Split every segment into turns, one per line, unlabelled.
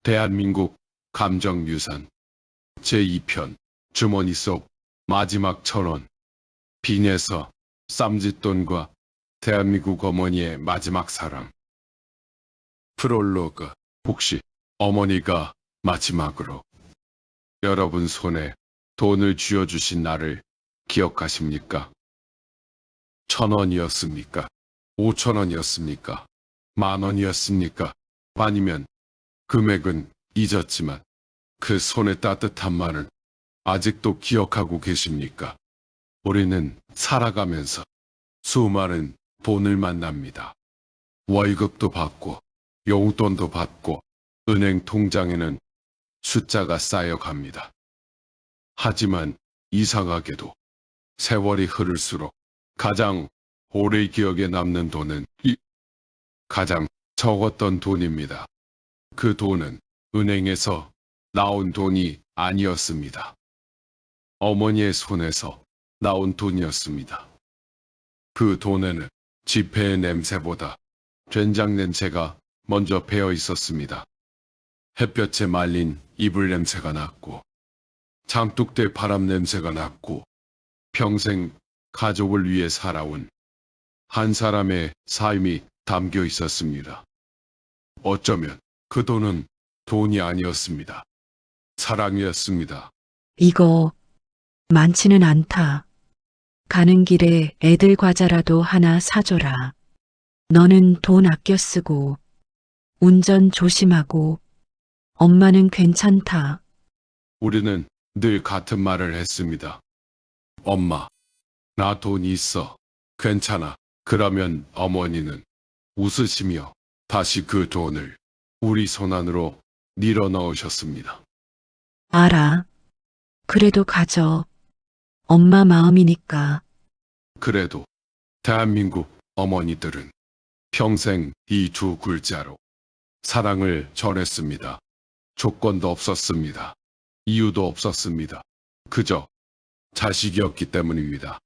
대한민국 감정유산 제2편 주머니 속 마지막 1,000원 빈에서 쌈짓돈과 대한민국 어머니의 마지막 사랑 프롤로그 혹시 어머니가 마지막으로 여러분 손에 돈을 쥐어주신 날을 기억하십니까? 1,000원이었습니까? 5,000원이었습니까? 10,000원이었습니까? 아니면 금액은 잊었지만 그 손의 따뜻함만은 아직도 기억하고 계십니까? 우리는 살아가면서 수많은 돈을 만납니다. 월급도 받고 용돈도 받고 은행 통장에는 숫자가 쌓여갑니다. 하지만 이상하게도 세월이 흐를수록 가장 오래 기억에 남는 돈은 가장 적었던 돈입니다. 그 돈은 은행에서 나온 돈이 아니었습니다. 어머니의 손에서 나온 돈이었습니다. 그 돈에는 지폐의 냄새보다 된장 냄새가 먼저 배어 있었습니다. 햇볕에 말린 이불 냄새가 났고 장독대 바람 냄새가 났고 평생 가족을 위해 살아온 한 사람의 삶이 담겨 있었습니다. 어쩌면 그 돈은 돈이 아니었습니다. 사랑이었습니다.
이거 많지는 않다. 가는 길에 애들 과자라도 하나 사줘라. 너는 돈 아껴 쓰고 운전 조심하고 엄마는 괜찮다.
우리는 늘 같은 말을 했습니다. 엄마, 나 돈 있어. 괜찮아. 그러면 어머니는 웃으시며 다시 그 돈을 우리 손 안으로 밀어 넣으셨습니다.
알아. 그래도 가져. 엄마 마음이니까.
그래도 대한민국 어머니들은 평생 이 두 글자로 사랑을 전했습니다. 조건도 없었습니다. 이유도 없었습니다. 그저 자식이었기 때문입니다.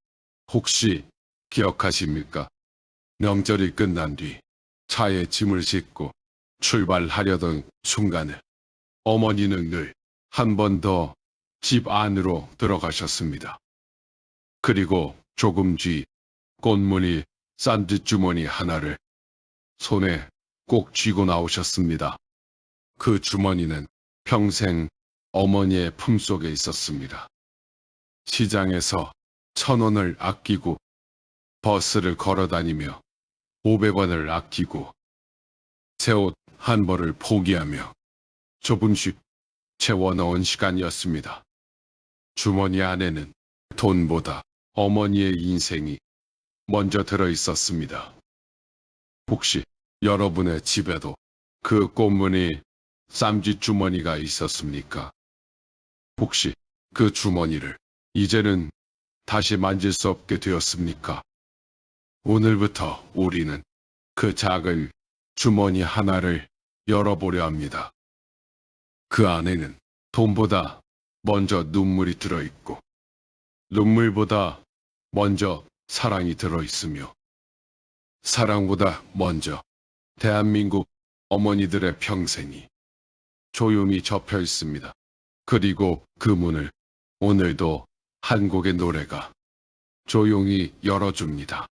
혹시 기억하십니까? 명절이 끝난 뒤 차에 짐을 싣고 출발하려던 순간에 어머니는 늘 한 번 더 집 안으로 들어가셨습니다. 그리고 조금 뒤 꽃무늬 쌈짓주머니 하나를 손에 꼭 쥐고 나오셨습니다. 그 주머니는 평생 어머니의 품속에 있었습니다. 시장에서 1,000원을 아끼고 버스를 걸어 다니며 500원을 아끼고 새 옷 한 벌을 포기하며 조금씩 채워넣은 시간이었습니다. 주머니 안에는 돈보다 어머니의 인생이 먼저 들어 있었습니다. 혹시 여러분의 집에도 그 꽃무늬 쌈짓 주머니가 있었습니까? 혹시 그 주머니를 이제는 다시 만질 수 없게 되었습니까? 오늘부터 우리는 그 작은 주머니 하나를 열어보려 합니다. 그 안에는 돈보다 먼저 눈물이 들어있고 눈물보다 먼저 사랑이 들어있으며 사랑보다 먼저 대한민국 어머니들의 평생이 조용히 접혀 있습니다. 그리고 그 문을 오늘도 한 곡의 노래가 조용히 열어줍니다.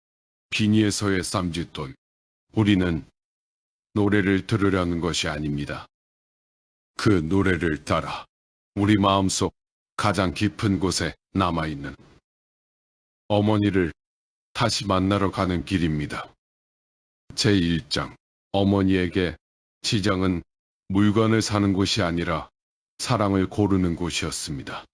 비니에서의 쌈짓돈. 우리는 노래를 들으려는 것이 아닙니다. 그 노래를 따라 우리 마음속 가장 깊은 곳에 남아있는 어머니를 다시 만나러 가는 길입니다. 제1장 어머니에게 시장은 물건을 사는 곳이 아니라 사랑을 고르는 곳이었습니다.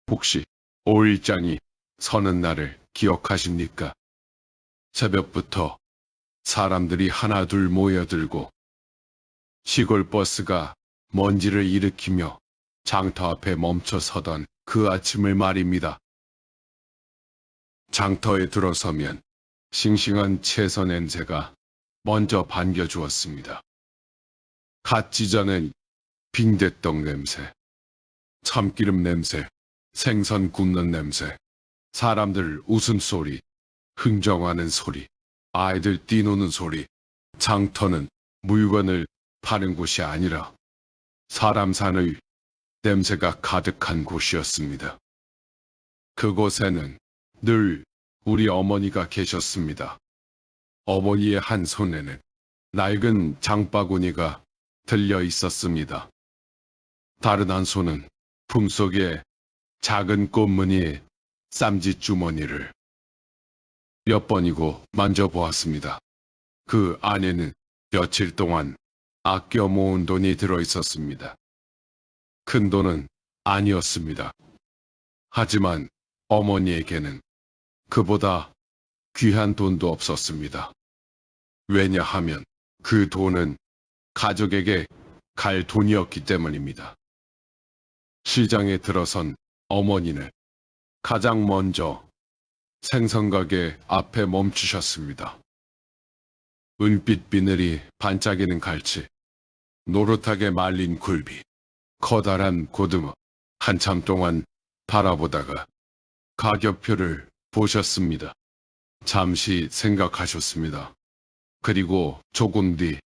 혹시 5일장이 서는 날을 기억하십니까? 새벽부터 사람들이 하나둘 모여들고 시골 버스가 먼지를 일으키며 장터 앞에 멈춰 서던 그 아침을 말입니다. 장터에 들어서면 싱싱한 채소 냄새가 먼저 반겨주었습니다. 갓 찢어낸 빈대떡 냄새, 참기름 냄새, 생선 굽는 냄새, 사람들 웃음소리, 흥정하는 소리, 아이들 뛰노는 소리, 장터는 물건을 파는 곳이 아니라 사람 사는 냄새가 가득한 곳이었습니다. 그곳에는 늘 우리 어머니가 계셨습니다. 어머니의 한 손에는 낡은 장바구니가 들려 있었습니다. 다른 한 손은 품속에 작은 꽃무늬의 쌈짓 주머니를 몇 번이고 만져보았습니다. 그 안에는 며칠 동안 아껴 모은 돈이 들어 있었습니다. 큰 돈은 아니었습니다. 하지만 어머니에게는 그보다 귀한 돈도 없었습니다. 왜냐하면 그 돈은 가족에게 갈 돈이었기 때문입니다. 시장에 들어선 어머니는 가장 먼저 생선가게 앞에 멈추셨습니다. 은빛 비늘이 반짝이는 갈치, 노릇하게 말린 굴비, 커다란 고등어, 한참 동안 바라보다가 가격표를 보셨습니다. 잠시 생각하셨습니다. 그리고 조금 뒤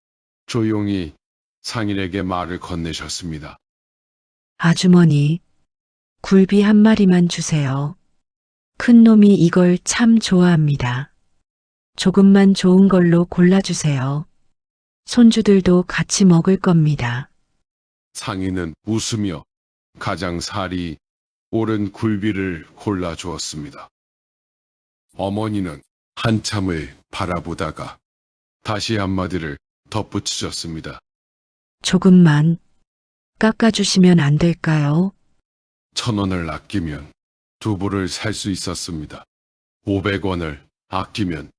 조용히 상인에게 말을 건네셨습니다.
아주머니, 굴비 한 마리만 주세요. 큰 놈이 이걸 참 좋아합니다. 조금만 좋은 걸로 골라주세요. 손주들도 같이 먹을 겁니다.
상인은 웃으며 가장 살이 오른 굴비를 골라주었습니다. 어머니는 한참을 바라보다가 다시 한마디를 덧붙이셨습니다.
조금만 깎아주시면 안 될까요?
1,000원을 아끼면 두부를 살 수 있었습니다. 500원을 아끼면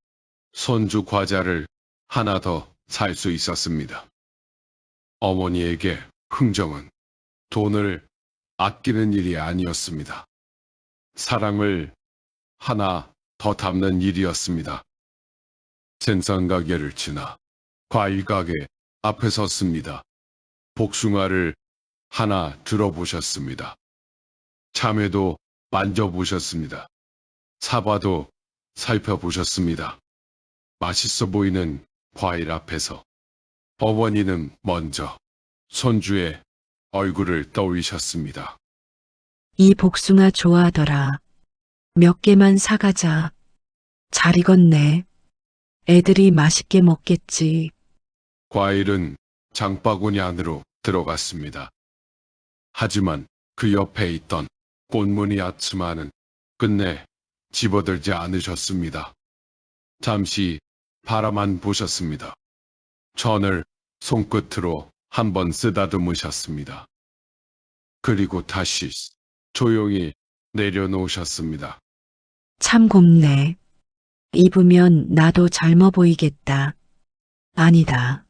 손주 과자를 하나 더 살 수 있었습니다. 어머니에게 흥정은 돈을 아끼는 일이 아니었습니다. 사랑을 하나 더 담는 일이었습니다. 생선 가게를 지나 과일 가게 앞에 섰습니다. 복숭아를 하나 들어보셨습니다. 참외도 만져보셨습니다. 사과도 살펴보셨습니다. 맛있어 보이는 과일 앞에서 어머니는 먼저 손주의 얼굴을 떠올리셨습니다.
이 복숭아 좋아하더라. 몇 개만 사가자. 잘 익었네. 애들이 맛있게 먹겠지.
과일은 장바구니 안으로 들어갔습니다. 하지만 그 옆에 있던 꽃무늬 아츠마는 끝내 집어들지 않으셨습니다. 잠시 바라만 보셨습니다. 천을 손끝으로 한번 쓰다듬으셨습니다. 그리고 다시 조용히 내려놓으셨습니다.
참 곱네. 입으면 나도 젊어 보이겠다. 아니다.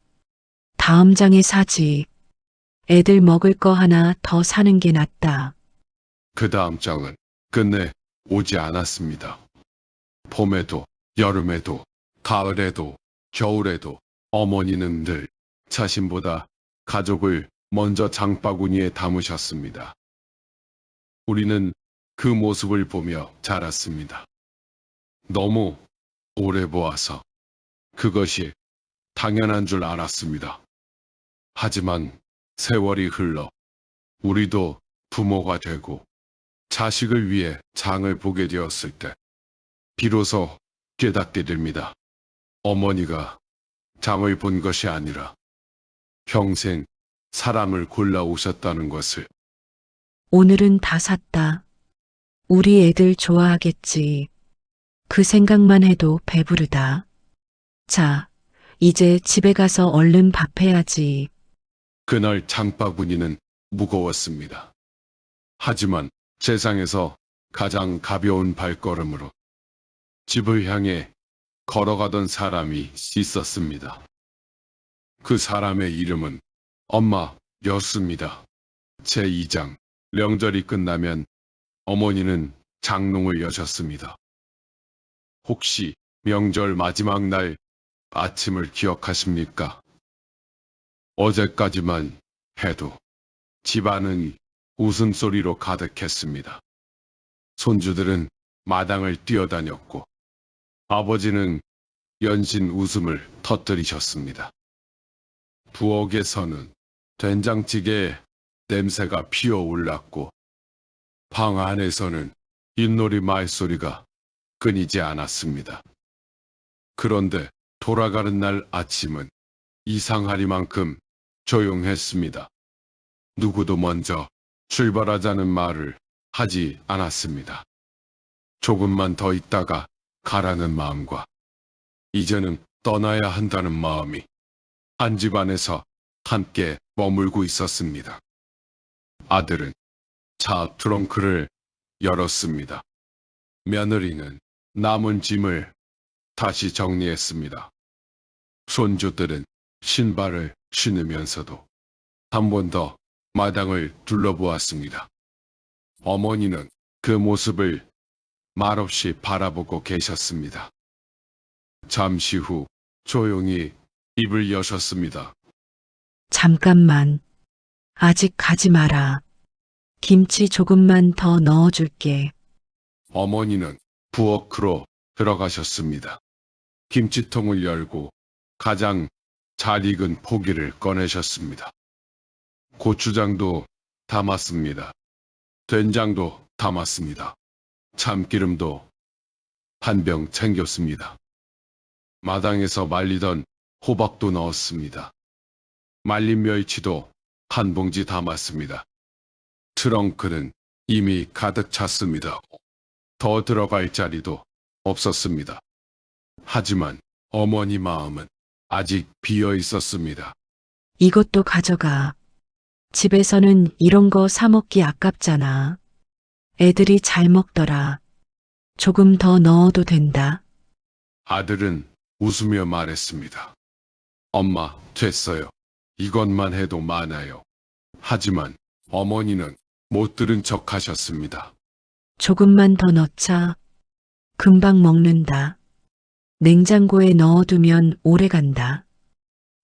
다음 장에 사지. 애들 먹을 거 하나 더 사는 게 낫다.
그 다음 장은 끝내 오지 않았습니다. 봄에도, 여름에도, 가을에도, 겨울에도 어머니는 늘 자신보다 가족을 먼저 장바구니에 담으셨습니다. 우리는 그 모습을 보며 자랐습니다. 너무 오래 보아서 그것이 당연한 줄 알았습니다. 하지만 세월이 흘러 우리도 부모가 되고 자식을 위해 장을 보게 되었을 때 비로소 깨닫게 됩니다. 어머니가 장을 본 것이 아니라 평생 사람을 골라오셨다는 것을.
오늘은 다 샀다. 우리 애들 좋아하겠지. 그 생각만 해도 배부르다. 자, 이제 집에 가서 얼른 밥 해야지.
그날 장바구니는 무거웠습니다. 하지만 세상에서 가장 가벼운 발걸음으로 집을 향해 걸어가던 사람이 있었습니다. 그 사람의 이름은 엄마였습니다. 제2장 명절이 끝나면 어머니는 장롱을 여셨습니다. 혹시 명절 마지막 날 아침을 기억하십니까? 어제까지만 해도 집안은 웃음소리로 가득했습니다. 손주들은 마당을 뛰어다녔고 아버지는 연신 웃음을 터뜨리셨습니다. 부엌에서는 된장찌개 냄새가 피어올랐고 방 안에서는 윷놀이 말소리가 끊이지 않았습니다. 그런데 돌아가는 날 아침은 이상하리만큼 조용했습니다. 누구도 먼저 출발하자는 말을 하지 않았습니다. 조금만 더 있다가 가라는 마음과 이제는 떠나야 한다는 마음이 한 집안에서 함께 머물고 있었습니다. 아들은 차 트렁크를 열었습니다. 며느리는 남은 짐을 다시 정리했습니다. 손주들은 신발을 신으면서도 한 번 더 마당을 둘러보았습니다. 어머니는 그 모습을 말없이 바라보고 계셨습니다. 잠시 후 조용히 입을 여셨습니다.
잠깐만. 아직 가지 마라. 김치 조금만 더 넣어줄게.
어머니는 부엌으로 들어가셨습니다. 김치통을 열고 가장 잘 익은 포기를 꺼내셨습니다. 고추장도 담았습니다. 된장도 담았습니다. 참기름도 한 병 챙겼습니다. 마당에서 말리던 호박도 넣었습니다. 말린 멸치도 한 봉지 담았습니다. 트렁크는 이미 가득 찼습니다. 더 들어갈 자리도 없었습니다. 하지만 어머니 마음은 아직 비어 있었습니다.
이것도 가져가. 집에서는 이런 거 사 먹기 아깝잖아. 애들이 잘 먹더라. 조금 더 넣어도 된다.
아들은 웃으며 말했습니다. 엄마, 됐어요. 이것만 해도 많아요. 하지만 어머니는 못 들은 척 하셨습니다.
조금만 더 넣자. 금방 먹는다. 냉장고에 넣어두면 오래 간다.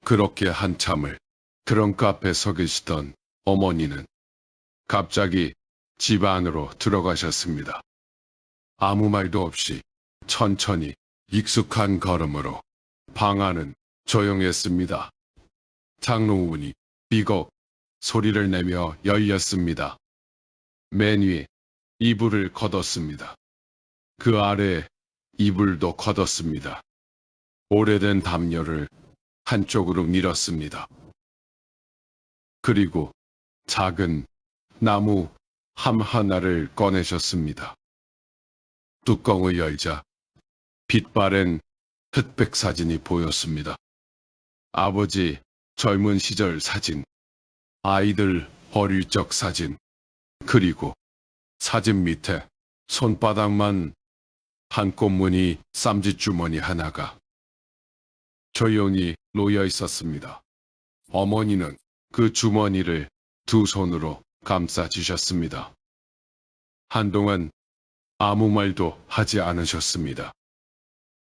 그렇게 한참을 트렁크 앞에 서 계시던 어머니는 갑자기 집 안으로 들어가셨습니다. 아무 말도 없이 천천히 익숙한 걸음으로 방 안은 조용했습니다. 창문이 삐걱 소리를 내며 열렸습니다. 맨 위에 이불을 걷었습니다. 그 아래 이불도 걷었습니다. 오래된 담요를 한쪽으로 밀었습니다. 그리고 작은 나무 함 하나를 꺼내셨습니다. 뚜껑을 열자 빛바랜 흑백 사진이 보였습니다. 아버지 젊은 시절 사진, 아이들 어릴 적 사진, 그리고 사진 밑에 손바닥만 한 꽃무늬 쌈짓주머니 하나가 조용히 놓여 있었습니다. 어머니는 그 주머니를 두 손으로 감싸 주셨습니다. 한동안 아무 말도 하지 않으셨습니다.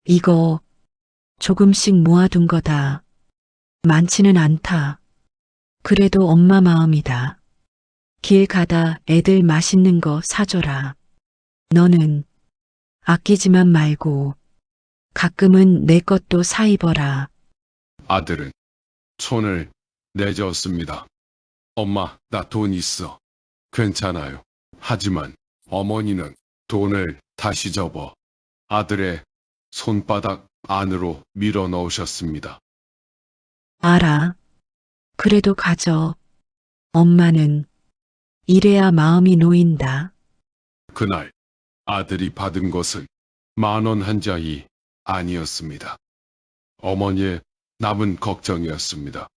이거 조금씩 모아둔 거다. 많지는 않다. 그래도 엄마 마음이다. 길 가다 애들 맛있는 거 사줘라. 너는 아끼지만 말고 가끔은 내 것도 사 입어라.
아들은 손을 내저었습니다. 엄마, 나 돈 있어. 괜찮아요. 하지만 어머니는 돈을 다시 접어 아들의 손바닥 안으로 밀어 넣으셨습니다.
알아. 그래도 가져. 엄마는 이래야 마음이 놓인다.
그날 아들이 받은 것은 10,000원 한 장이 아니었습니다. 어머니의 남은 걱정이었습니다.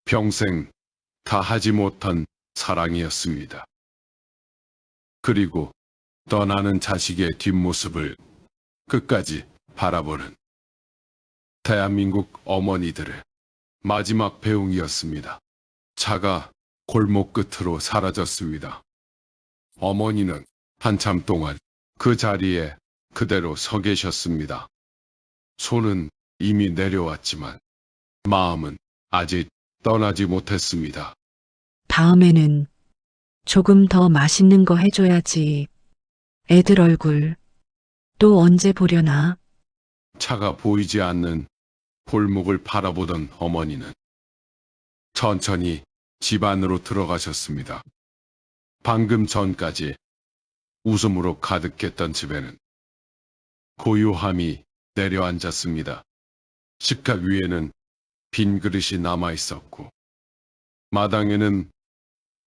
평생 다 하지 못한 사랑이었습니다. 그리고 떠나는 자식의 뒷모습을 끝까지 바라보는 대한민국 어머니들의 마지막 배웅이었습니다. 차가 골목 끝으로 사라졌습니다. 어머니는 한참 동안 그 자리에 그대로 서 계셨습니다. 손은 이미 내려왔지만 마음은 아직 떠나지 못했습니다.
다음에는 조금 더 맛있는 거 해줘야지. 애들 얼굴 또 언제 보려나?
차가 보이지 않는 골목을 바라보던 어머니는 천천히 집 안으로 들어가셨습니다. 방금 전까지 웃음으로 가득했던 집에는 고요함이 내려앉았습니다. 식탁 위에는 빈 그릇이 남아 있었고, 마당에는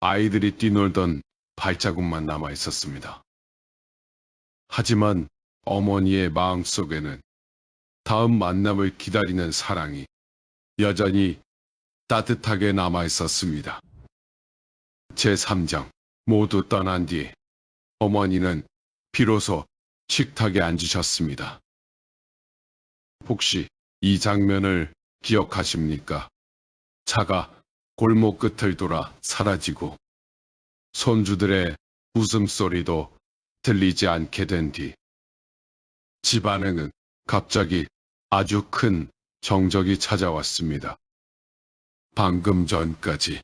아이들이 뛰놀던 발자국만 남아 있었습니다. 하지만 어머니의 마음속에는 다음 만남을 기다리는 사랑이 여전히 따뜻하게 남아 있었습니다. 제3장 모두 떠난 뒤 어머니는 비로소 식탁에 앉으셨습니다. 혹시 이 장면을 기억하십니까? 차가 골목 끝을 돌아 사라지고 손주들의 웃음소리도 들리지 않게 된 뒤 집안에는 갑자기 아주 큰 정적이 찾아왔습니다. 방금 전까지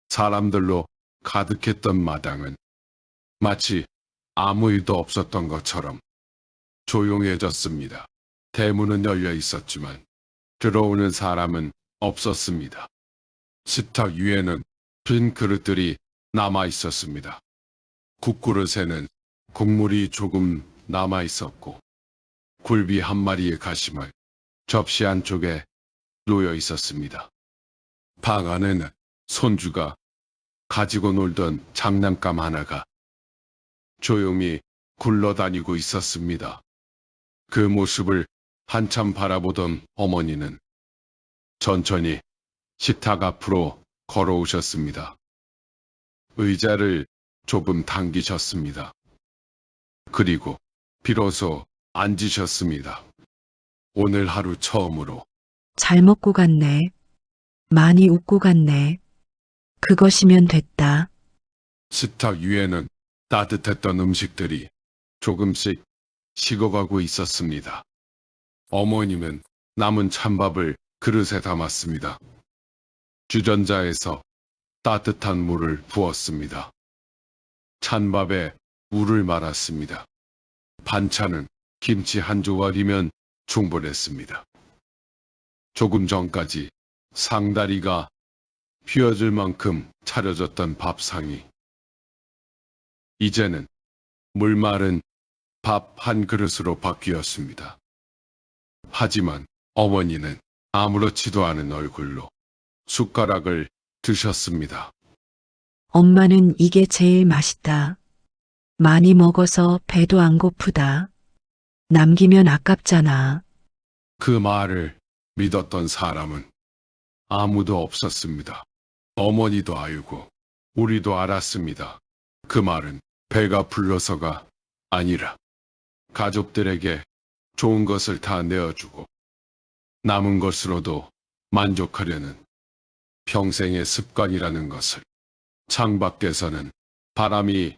사람들로 가득했던 마당은 마치 아무 일도 없었던 것처럼 조용해졌습니다. 대문은 열려 있었지만 들어오는 사람은 없었습니다. 식탁 위에는 빈 그릇들이 남아 있었습니다. 국그릇에는 국물이 조금 남아 있었고 굴비 한 마리의 가심을 접시 안쪽에 놓여 있었습니다. 방 안에는 손주가 가지고 놀던 장난감 하나가 조용히 굴러다니고 있었습니다. 그 모습을 한참 바라보던 어머니는 천천히 식탁 앞으로 걸어오셨습니다. 의자를 조금 당기셨습니다. 그리고 비로소 앉으셨습니다. 오늘 하루 처음으로
잘 먹고 갔네. 많이 웃고 갔네. 그것이면 됐다.
식탁 위에는 따뜻했던 음식들이 조금씩 식어가고 있었습니다. 어머님은 남은 찬밥을 그릇에 담았습니다. 주전자에서 따뜻한 물을 부었습니다. 찬밥에 물을 말았습니다. 반찬은 김치 한 조각이면 충분했습니다. 조금 전까지 상다리가 휘어질 만큼 차려졌던 밥상이 이제는 물 마른 밥 한 그릇으로 바뀌었습니다. 하지만 어머니는 아무렇지도 않은 얼굴로 숟가락을 드셨습니다.
엄마는 이게 제일 맛있다. 많이 먹어서 배도 안 고프다. 남기면 아깝잖아.
그 말을 믿었던 사람은 아무도 없었습니다. 어머니도 알고 우리도 알았습니다. 그 말은 배가 불러서가 아니라 가족들에게 좋은 것을 다 내어주고 남은 것으로도 만족하려는 평생의 습관이라는 것을. 창밖에서는 바람이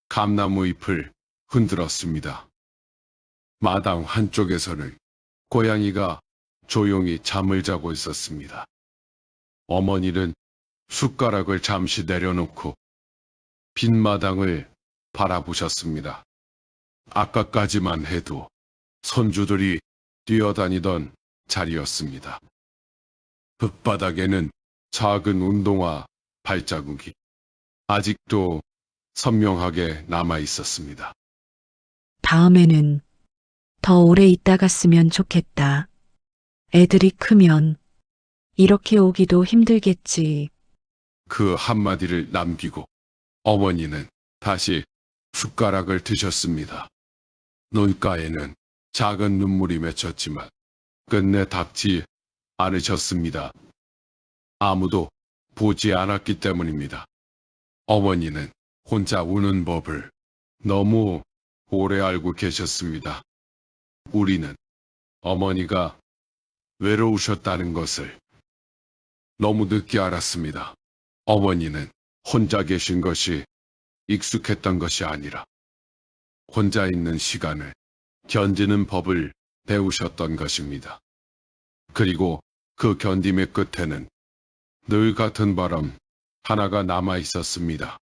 감나무 잎을 흔들었습니다. 마당 한쪽에서는 고양이가 조용히 잠을 자고 있었습니다. 어머니는 숟가락을 잠시 내려놓고 빈 마당을 바라보셨습니다. 아까까지만 해도 손주들이 뛰어다니던 자리였습니다. 흙바닥에는 작은 운동화 발자국이 아직도 선명하게 남아 있었습니다.
다음에는 더 오래 있다 갔으면 좋겠다. 애들이 크면 이렇게 오기도 힘들겠지.
그 한마디를 남기고 어머니는 다시 숟가락을 드셨습니다. 눈가에는 작은 눈물이 맺혔지만 끝내 닿지 않으셨습니다. 아무도 보지 않았기 때문입니다. 어머니는 혼자 우는 법을 너무 오래 알고 계셨습니다. 우리는 어머니가 외로우셨다는 것을 너무 늦게 알았습니다. 어머니는 혼자 계신 것이 익숙했던 것이 아니라 혼자 있는 시간을 견디는 법을 배우셨던 것입니다. 그리고 그 견딤의 끝에는 늘 같은 바람 하나가 남아 있었습니다.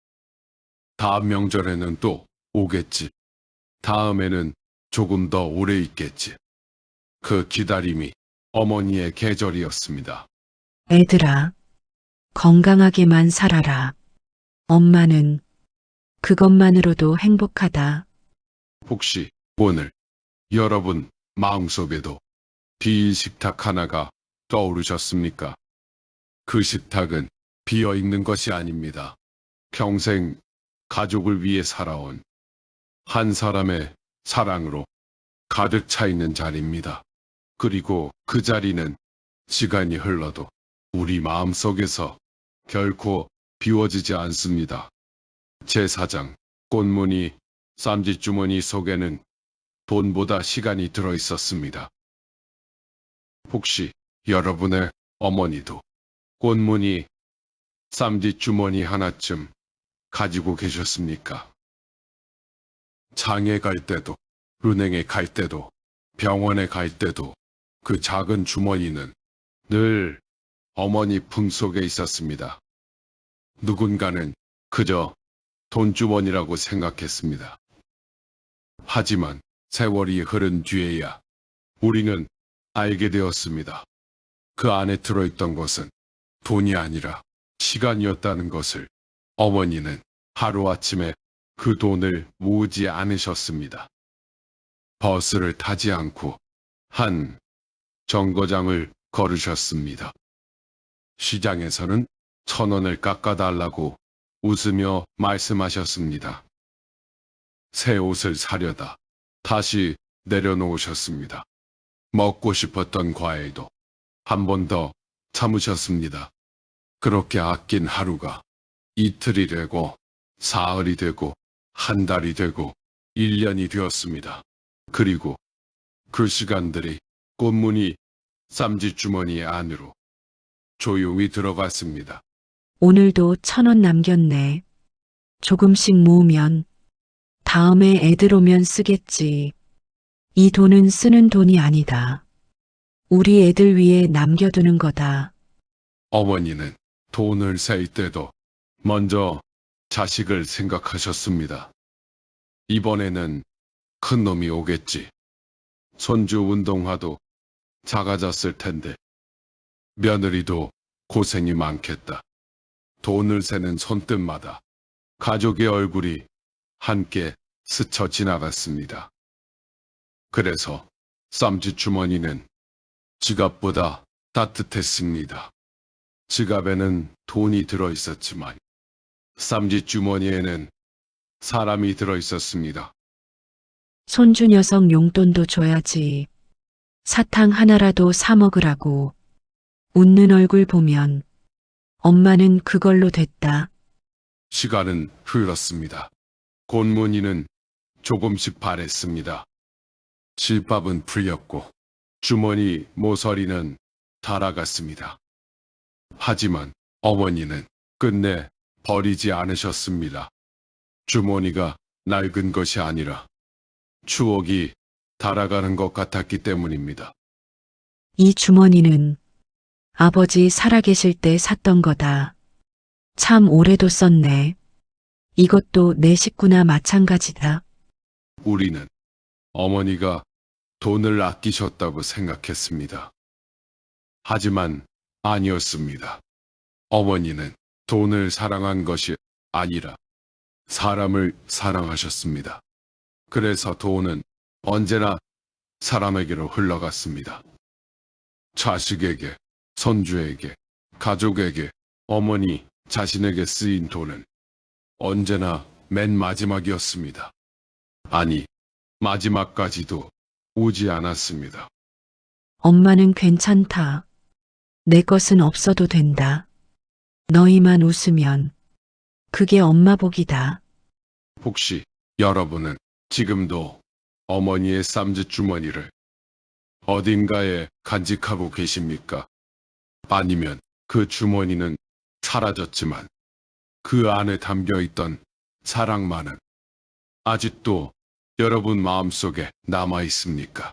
다음 명절에는 또 오겠지. 다음에는 조금 더 오래 있겠지. 그 기다림이 어머니의 계절이었습니다.
애들아, 건강하게만 살아라. 엄마는 그것만으로도 행복하다.
혹시 오늘 여러분 마음속에도 빈 식탁 하나가 떠오르셨습니까? 그 식탁은 비어 있는 것이 아닙니다. 평생 가족을 위해 살아온 한 사람의 사랑으로 가득 차 있는 자리입니다. 그리고 그 자리는 시간이 흘러도 우리 마음속에서 결코 비워지지 않습니다. 제4장 꽃무늬 쌈짓주머니 속에는 돈보다 시간이 들어 있었습니다. 혹시 여러분의 어머니도 꽃무늬 쌈짓주머니 하나쯤 가지고 계셨습니까? 장에 갈 때도, 은행에 갈 때도, 병원에 갈 때도 그 작은 주머니는 늘 어머니 품속에 있었습니다. 누군가는 그저 돈주머니라고 생각했습니다. 하지만 세월이 흐른 뒤에야 우리는 알게 되었습니다. 그 안에 들어있던 것은 돈이 아니라 시간이었다는 것을. 어머니는 하루아침에 그 돈을 모으지 않으셨습니다. 버스를 타지 않고 한 정거장을 걸으셨습니다. 시장에서는 1,000원을 깎아달라고 웃으며 말씀하셨습니다. 새 옷을 사려다 다시 내려놓으셨습니다. 먹고 싶었던 과일도 한 번 더 참으셨습니다. 그렇게 아낀 하루가 이틀이 되고 사흘이 되고 한 달이 되고 1년이 되었습니다. 그리고 그 시간들이 꽃무늬 쌈짓주머니 안으로 조용히 들어갔습니다.
오늘도 1,000원 남겼네. 조금씩 모으면 다음에 애들 오면 쓰겠지. 이 돈은 쓰는 돈이 아니다. 우리 애들 위해 남겨두는 거다.
어머니는 돈을 셀 때도 먼저 자식을 생각하셨습니다. 이번에는 큰 놈이 오겠지. 손주 운동화도 작아졌을 텐데 며느리도 고생이 많겠다. 돈을 세는 손끝마다 가족의 얼굴이 함께 스쳐 지나갔습니다. 그래서 쌈짓주머니는 지갑보다 따뜻했습니다. 지갑에는 돈이 들어있었지만 쌈짓주머니에는 사람이 들어있었습니다.
손주 녀석 용돈도 줘야지. 사탕 하나라도 사 먹으라고. 웃는 얼굴 보면 엄마는 그걸로 됐다.
시간은 흘렀습니다. 꽃무늬는 조금씩 바랬습니다. 집밥은 풀렸고 주머니 모서리는 달아갔습니다. 하지만 어머니는 끝내 버리지 않으셨습니다. 주머니가 낡은 것이 아니라 추억이 달아가는 것 같았기 때문입니다.
이 주머니는 아버지 살아계실 때 샀던 거다. 참 오래도 썼네. 이것도 내 식구나 마찬가지다.
우리는 어머니가 돈을 아끼셨다고 생각했습니다. 하지만 아니었습니다. 어머니는 돈을 사랑한 것이 아니라 사람을 사랑하셨습니다. 그래서 돈은 언제나 사람에게로 흘러갔습니다. 자식에게, 손주에게, 가족에게, 어머니, 자신에게 쓰인 돈은 언제나 맨 마지막이었습니다. 아니, 마지막까지도 오지 않았습니다.
엄마는 괜찮다. 내 것은 없어도 된다. 너희만 웃으면 그게 엄마 복이다.
혹시 여러분은 지금도 어머니의 쌈짓주머니를 어딘가에 간직하고 계십니까? 아니면 그 주머니는 사라졌지만 그 안에 담겨있던 사랑만은 아직도 여러분 마음속에 남아 있습니까?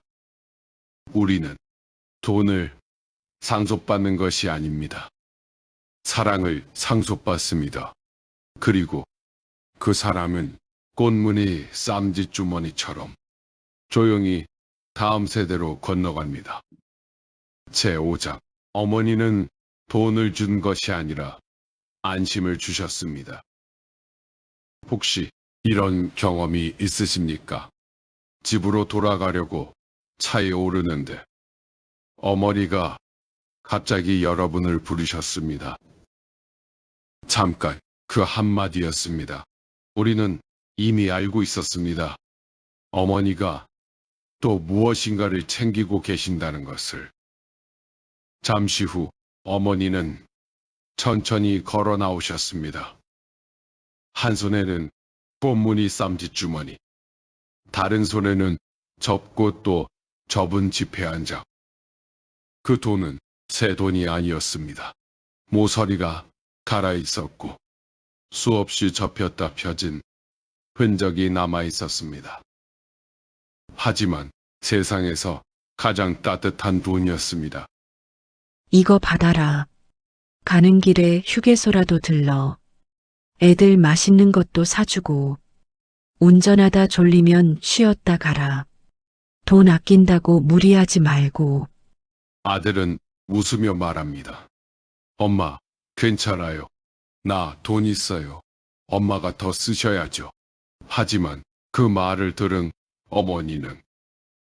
우리는 돈을 상속받는 것이 아닙니다. 사랑을 상속받습니다. 그리고 그 사람은 꽃무늬 쌈짓주머니처럼 조용히 다음 세대로 건너갑니다. 제5장 어머니는 돈을 준 것이 아니라 안심을 주셨습니다. 혹시 이런 경험이 있으십니까? 집으로 돌아가려고 차에 오르는데 어머니가 갑자기 여러분을 부르셨습니다. 잠깐 그 한마디였습니다. 우리는 이미 알고 있었습니다. 어머니가 또 무엇인가를 챙기고 계신다는 것을. 잠시 후 어머니는 천천히 걸어 나오셨습니다. 한 손에는 꽃무늬 쌈짓주머니, 다른 손에는 접고 또 접은 지폐 한 장. 그 돈은 새 돈이 아니었습니다. 모서리가 갈아 있었고 수없이 접혔다 펴진 흔적이 남아 있었습니다. 하지만 세상에서 가장 따뜻한 돈이었습니다.
이거 받아라. 가는 길에 휴게소라도 들러. 애들 맛있는 것도 사주고. 운전하다 졸리면 쉬었다 가라. 돈 아낀다고 무리하지 말고.
아들은 웃으며 말합니다. 엄마, 괜찮아요. 나 돈 있어요. 엄마가 더 쓰셔야죠. 하지만 그 말을 들은 어머니는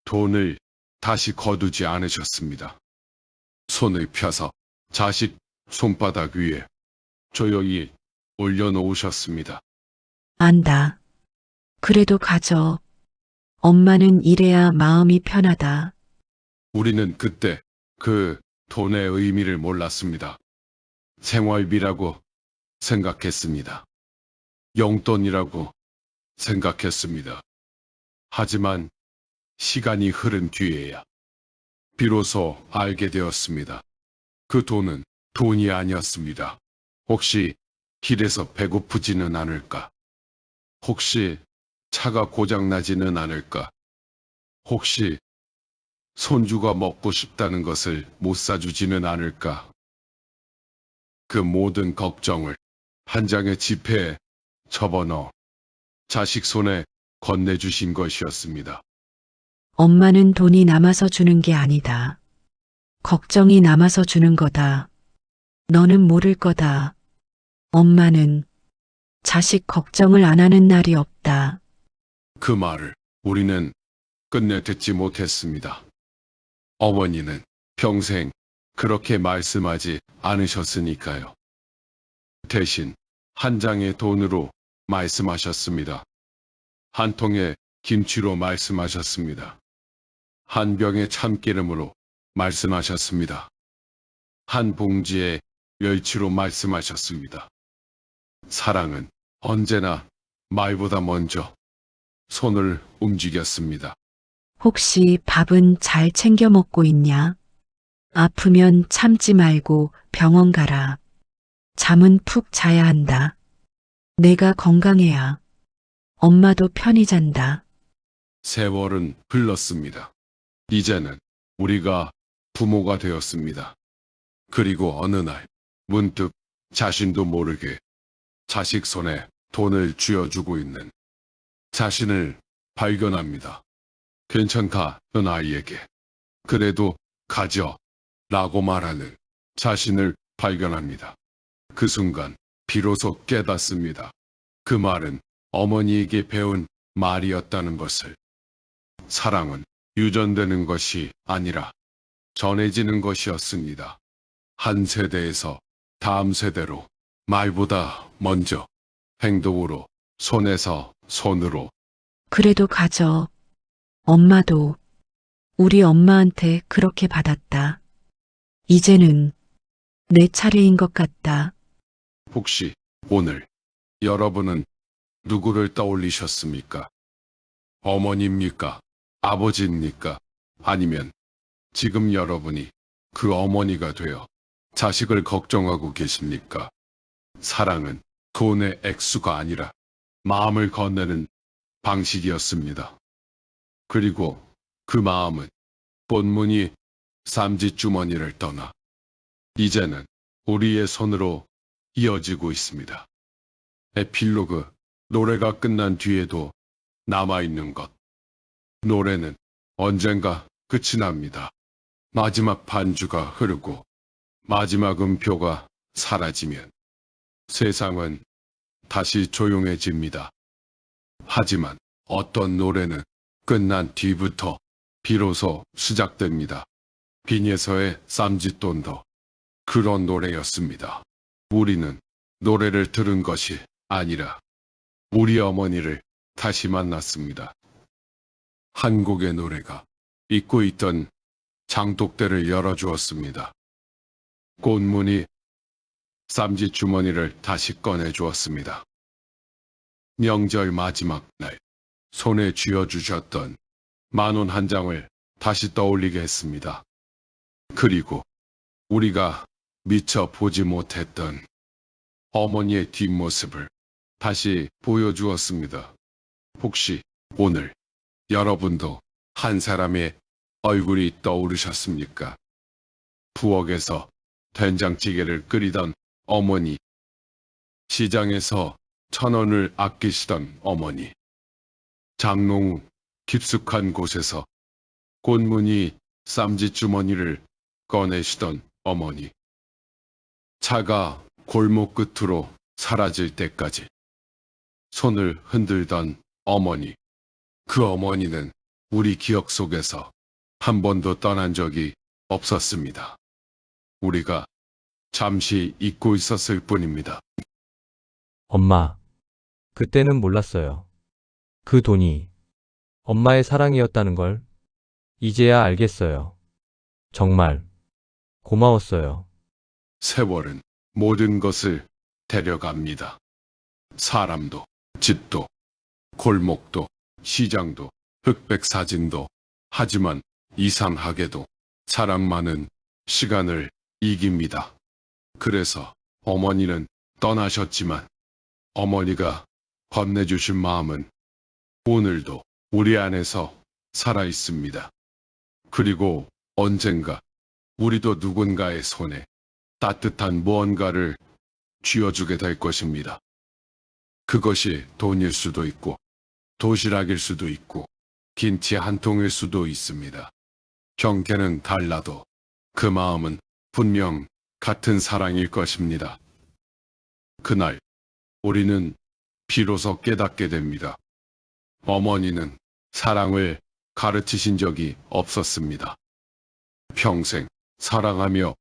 돈을 다시 거두지 않으셨습니다. 손을 펴서 자식 손바닥 위에 조용히 올려놓으셨습니다.
안다. 그래도 가져. 엄마는 이래야 마음이 편하다.
우리는 그때 그 돈의 의미를 몰랐습니다. 생활비라고 생각했습니다. 용돈이라고 생각했습니다. 하지만 시간이 흐른 뒤에야 비로소 알게 되었습니다. 그 돈은 돈이 아니었습니다. 혹시 길에서 배고프지는 않을까? 혹시 차가 고장나지는 않을까? 혹시 손주가 먹고 싶다는 것을 못 사주지는 않을까? 그 모든 걱정을 한 장의 지폐에 접어넣어 자식 손에 건네주신 것이었습니다.
엄마는 돈이 남아서 주는 게 아니다. 걱정이 남아서 주는 거다. 너는 모를 거다. 엄마는 자식 걱정을 안 하는 날이 없다.
그 말을 우리는 끝내 듣지 못했습니다. 어머니는 평생 그렇게 말씀하지 않으셨으니까요. 대신 한 장의 돈으로 말씀하셨습니다. 한 통의 김치로 말씀하셨습니다. 한 병의 참기름으로 말씀하셨습니다. 한 봉지의 멸치로 말씀하셨습니다. 사랑은 언제나 말보다 먼저 손을 움직였습니다.
혹시 밥은 잘 챙겨 먹고 있냐? 아프면 참지 말고 병원 가라. 잠은 푹 자야 한다. 내가 건강해야 엄마도 편히 잔다.
세월은 흘렀습니다. 이제는 우리가 부모가 되었습니다. 그리고 어느 날 문득 자신도 모르게 자식 손에 돈을 쥐어주고 있는 자신을 발견합니다. 괜찮다, 넌 아이에게. 그래도 가져. 라고 말하는 자신을 발견합니다. 그 순간 비로소 깨닫습니다. 그 말은 어머니에게 배운 말이었다는 것을. 사랑은 유전되는 것이 아니라 전해지는 것이었습니다. 한 세대에서 다음 세대로 말보다 먼저 행동으로 손에서 손으로
그래도 가져. 엄마도 우리 엄마한테 그렇게 받았다. 이제는 내 차례인 것 같다.
혹시 오늘 여러분은 누구를 떠올리셨습니까? 어머니입니까? 아버지입니까? 아니면 지금 여러분이 그 어머니가 되어 자식을 걱정하고 계십니까? 사랑은 돈의 액수가 아니라 마음을 건네는 방식이었습니다. 그리고 그 마음은 본문이 쌈짓주머니를 떠나 이제는 우리의 손으로 이어지고 있습니다. 에필로그, 노래가 끝난 뒤에도 남아있는 것. 노래는 언젠가 끝이 납니다. 마지막 반주가 흐르고 마지막 음표가 사라지면 세상은 다시 조용해집니다. 하지만 어떤 노래는 끝난 뒤부터 비로소 시작됩니다. 빈에서의 쌈짓돈도 그런 노래였습니다. 우리는 노래를 들은 것이 아니라 우리 어머니를 다시 만났습니다. 한 곡의 노래가 잊고 있던 장독대를 열어주었습니다. 꽃무늬 쌈짓 주머니를 다시 꺼내주었습니다. 명절 마지막 날 손에 쥐어주셨던 10,000원 한 장을 다시 떠올리게 했습니다. 그리고 우리가 미처 보지 못했던 어머니의 뒷모습을 다시 보여주었습니다. 혹시 오늘 여러분도 한 사람의 얼굴이 떠오르셨습니까? 부엌에서 된장찌개를 끓이던 어머니, 시장에서 1,000원을 아끼시던 어머니, 장롱 깊숙한 곳에서 꽃무늬 쌈짓 주머니를 꺼내시던 어머니, 차가 골목 끝으로 사라질 때까지 손을 흔들던 어머니, 그 어머니는 우리 기억 속에서 한 번도 떠난 적이 없었습니다. 우리가 잠시 잊고 있었을 뿐입니다.
엄마, 그때는 몰랐어요. 그 돈이 엄마의 사랑이었다는 걸 이제야 알겠어요. 정말 고마웠어요.
세월은 모든 것을 데려갑니다. 사람도, 집도, 골목도, 시장도, 흑백 사진도. 하지만 이상하게도 사랑만은 시간을 이깁니다. 그래서 어머니는 떠나셨지만 어머니가 건네주신 마음은 오늘도 우리 안에서 살아 있습니다. 그리고 언젠가 우리도 누군가의 손에 따뜻한 무언가를 쥐어주게 될 것입니다. 그것이 돈일 수도 있고 도시락일 수도 있고 김치 한 통일 수도 있습니다. 형태는 달라도 그 마음은 분명 같은 사랑일 것입니다. 그날 우리는 비로소 깨닫게 됩니다. 어머니는 사랑을 가르치신 적이 없었습니다. 평생 사랑하며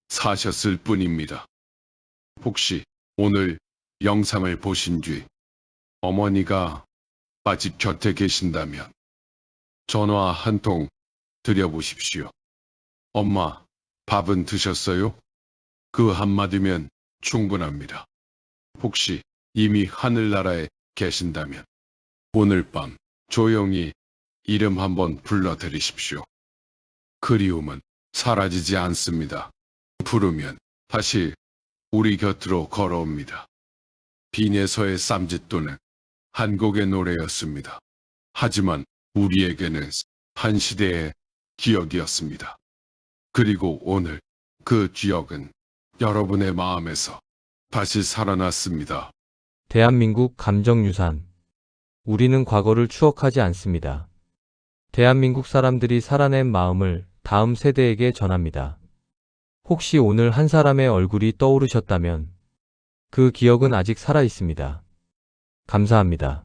사셨을 뿐입니다. 혹시 오늘 영상을 보신 뒤 어머니가 아직 곁에 계신다면 전화 한 통 드려보십시오. 엄마, 밥은 드셨어요? 그 한마디면 충분합니다. 혹시 이미 하늘나라에 계신다면 오늘 밤 조용히 이름 한번 불러드리십시오. 그리움은 사라지지 않습니다. 부르면 다시 우리 곁으로 걸어옵니다. 빈에서의 쌈짓돈은 한 곡의 노래였습니다. 하지만 우리에게는 한 시대의 기억이었습니다. 그리고 오늘 그 기억은 여러분의 마음에서 다시 살아났습니다.
대한민국 감정유산. 우리는 과거를 추억하지 않습니다. 대한민국 사람들이 살아낸 마음을 다음 세대에게 전합니다. 혹시 오늘 한 사람의 얼굴이 떠오르셨다면 그 기억은 아직 살아 있습니다. 감사합니다.